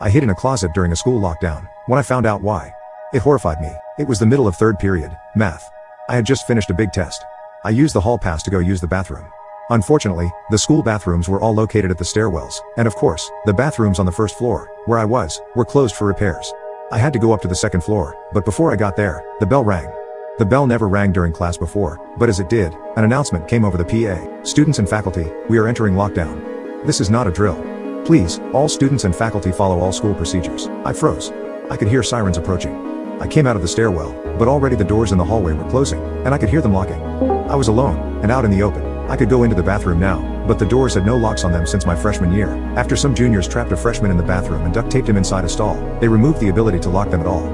I hid in a closet during a school lockdown. When I found out why, it horrified me. It was the middle of third period, math. I had just finished a big test. I used the hall pass to go use the bathroom. Unfortunately, the school bathrooms were all located at the stairwells, and of course, the bathrooms on the first floor, where I was, were closed for repairs. I had to go up to the second floor, but before I got there, the bell rang. The bell never rang during class before, but as it did, an announcement came over the PA. Students and faculty, we are entering lockdown. This is not a drill. Please, all students and faculty follow all school procedures. I froze. I could hear sirens approaching. I came out of the stairwell, but already the doors in the hallway were closing, and I could hear them locking. I was alone, and out in the open. I could go into the bathroom now, but the doors had no locks on them since my freshman year. After some juniors trapped a freshman in the bathroom and duct taped him inside a stall, they removed the ability to lock them at all.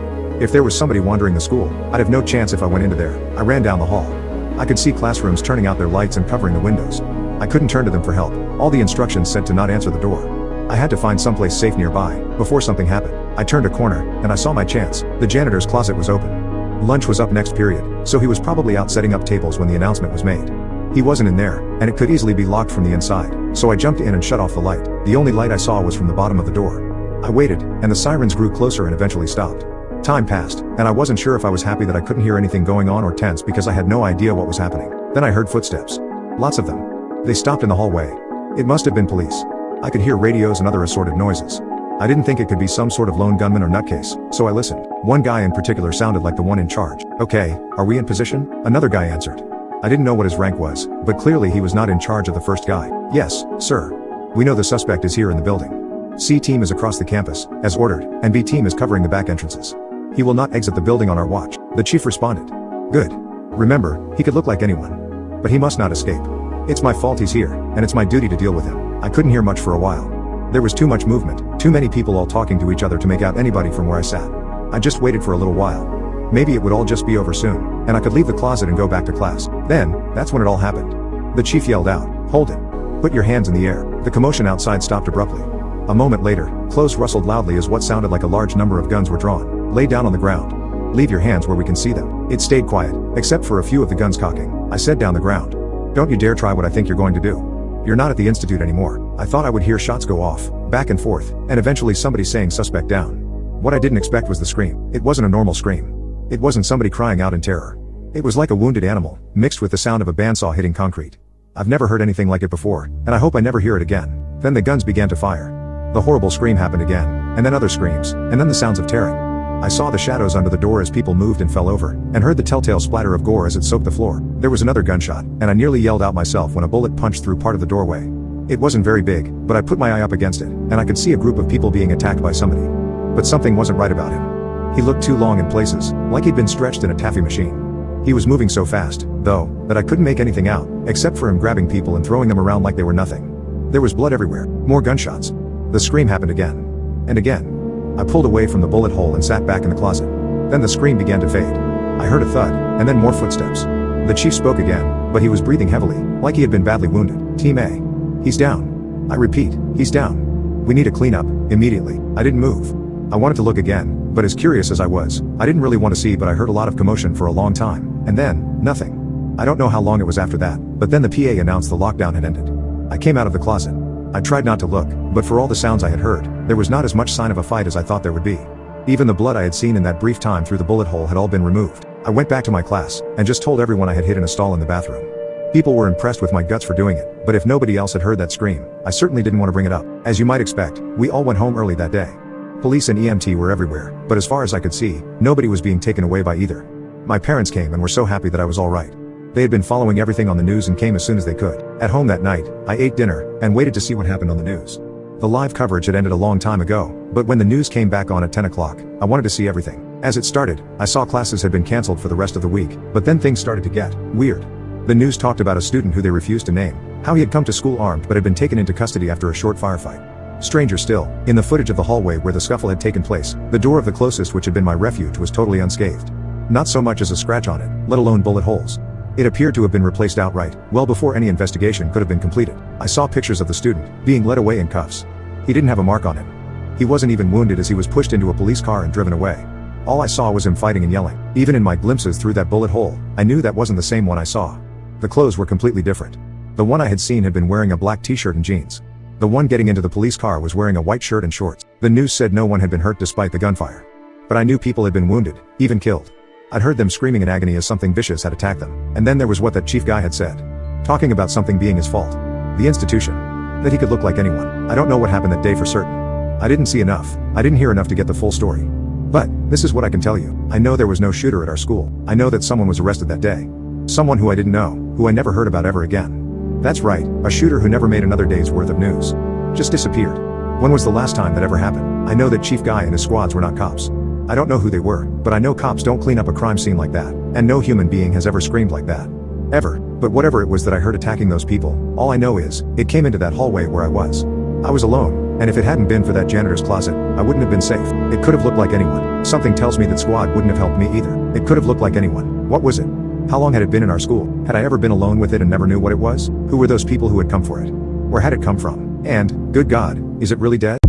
If there was somebody wandering the school, I'd have no chance if I went into there. I ran down the hall. I could see classrooms turning out their lights and covering the windows. I couldn't turn to them for help. All the instructions said to not answer the door. I had to find someplace safe nearby, before something happened. I turned a corner, and I saw my chance. The janitor's closet was open. Lunch was up next period, so he was probably out setting up tables when the announcement was made. He wasn't in there, and it could easily be locked from the inside, so I jumped in and shut off the light. The only light I saw was from the bottom of the door. I waited, and the sirens grew closer and eventually stopped. Time passed, and I wasn't sure if I was happy that I couldn't hear anything going on or tense because I had no idea what was happening. Then I heard footsteps. Lots of them. They stopped in the hallway. It must have been police. I could hear radios and other assorted noises. I didn't think it could be some sort of lone gunman or nutcase, so I listened. One guy in particular sounded like the one in charge. Okay, are we in position? Another guy answered. I didn't know what his rank was, but clearly he was not in charge of the first guy. Yes, sir. We know the suspect is here in the building. C team is across the campus, as ordered, and B team is covering the back entrances. He will not exit the building on our watch. The chief responded. Good. Remember, he could look like anyone. But he must not escape. It's my fault he's here, and it's my duty to deal with him. I couldn't hear much for a while. There was too much movement, too many people all talking to each other to make out anybody from where I sat. I just waited for a little while. Maybe it would all just be over soon, and I could leave the closet and go back to class. Then, that's when it all happened. The chief yelled out, "Hold it. Put your hands in the air." The commotion outside stopped abruptly. A moment later, clothes rustled loudly as what sounded like a large number of guns were drawn. Lay down on the ground. Leave your hands where we can see them. It stayed quiet, except for a few of the guns cocking. I said down the ground. Don't you dare try what I think you're going to do. You're not at the institute anymore. I thought I would hear shots go off, back and forth, and eventually somebody saying suspect down. What I didn't expect was the scream. It wasn't a normal scream. It wasn't somebody crying out in terror. It was like a wounded animal, mixed with the sound of a bandsaw hitting concrete. I've never heard anything like it before, and I hope I never hear it again. Then the guns began to fire. The horrible scream happened again, and then other screams, and then the sounds of tearing. I saw the shadows under the door as people moved and fell over, and heard the telltale splatter of gore as it soaked the floor. There was another gunshot, and I nearly yelled out myself when a bullet punched through part of the doorway. It wasn't very big, but I put my eye up against it, and I could see a group of people being attacked by somebody. But something wasn't right about him. He looked too long in places, like he'd been stretched in a taffy machine. He was moving so fast, though, that I couldn't make anything out, except for him grabbing people and throwing them around like they were nothing. There was blood everywhere, more gunshots. The scream happened again. And again. I pulled away from the bullet hole and sat back in the closet. Then the scream began to fade. I heard a thud, and then more footsteps. The chief spoke again, but he was breathing heavily, like he had been badly wounded. Team A. He's down. I repeat, he's down. We need a cleanup, immediately. I didn't move. I wanted to look again, but as curious as I was, I didn't really want to see, but I heard a lot of commotion for a long time, and then, nothing. I don't know how long it was after that, but then the PA announced the lockdown had ended. I came out of the closet. I tried not to look, but for all the sounds I had heard, there was not as much sign of a fight as I thought there would be. Even the blood I had seen in that brief time through the bullet hole had all been removed. I went back to my class, and just told everyone I had hid in a stall in the bathroom. People were impressed with my guts for doing it, but if nobody else had heard that scream, I certainly didn't want to bring it up. As you might expect, we all went home early that day. Police and EMT were everywhere, but as far as I could see, nobody was being taken away by either. My parents came and were so happy that I was all right. They had been following everything on the news and came as soon as they could. At home that night, I ate dinner, and waited to see what happened on the news. The live coverage had ended a long time ago, but when the news came back on at 10 o'clock, I wanted to see everything. As it started, I saw classes had been cancelled for the rest of the week, but then things started to get weird. The news talked about a student who they refused to name, how he had come to school armed but had been taken into custody after a short firefight. Stranger still, in the footage of the hallway where the scuffle had taken place, the door of the closest which had been my refuge was totally unscathed. Not so much as a scratch on it, let alone bullet holes. It appeared to have been replaced outright, well before any investigation could have been completed. I saw pictures of the student, being led away in cuffs. He didn't have a mark on him. He wasn't even wounded as he was pushed into a police car and driven away. All I saw was him fighting and yelling. Even in my glimpses through that bullet hole, I knew that wasn't the same one I saw. The clothes were completely different. The one I had seen had been wearing a black t-shirt and jeans. The one getting into the police car was wearing a white shirt and shorts. The news said no one had been hurt despite the gunfire. But I knew people had been wounded, even killed. I'd heard them screaming in agony as something vicious had attacked them. And then there was what that chief guy had said. Talking about something being his fault. The institution. That he could look like anyone. I don't know what happened that day for certain. I didn't see enough. I didn't hear enough to get the full story. But, this is what I can tell you. I know there was no shooter at our school. I know that someone was arrested that day. Someone who I didn't know, who I never heard about ever again. That's right, a shooter who never made another day's worth of news. Just disappeared. When was the last time that ever happened? I know that Chief Guy and his squads were not cops. I don't know who they were, but I know cops don't clean up a crime scene like that. And no human being has ever screamed like that. Ever. But whatever it was that I heard attacking those people, all I know is, it came into that hallway where I was. I was alone, and if it hadn't been for that janitor's closet, I wouldn't have been safe. It could have looked like anyone. Something tells me that squad wouldn't have helped me either. It could have looked like anyone. What was it? How long had it been in our school? Had I ever been alone with it and never knew what it was? Who were those people who had come for it? Where had it come from? And, good God, is it really dead?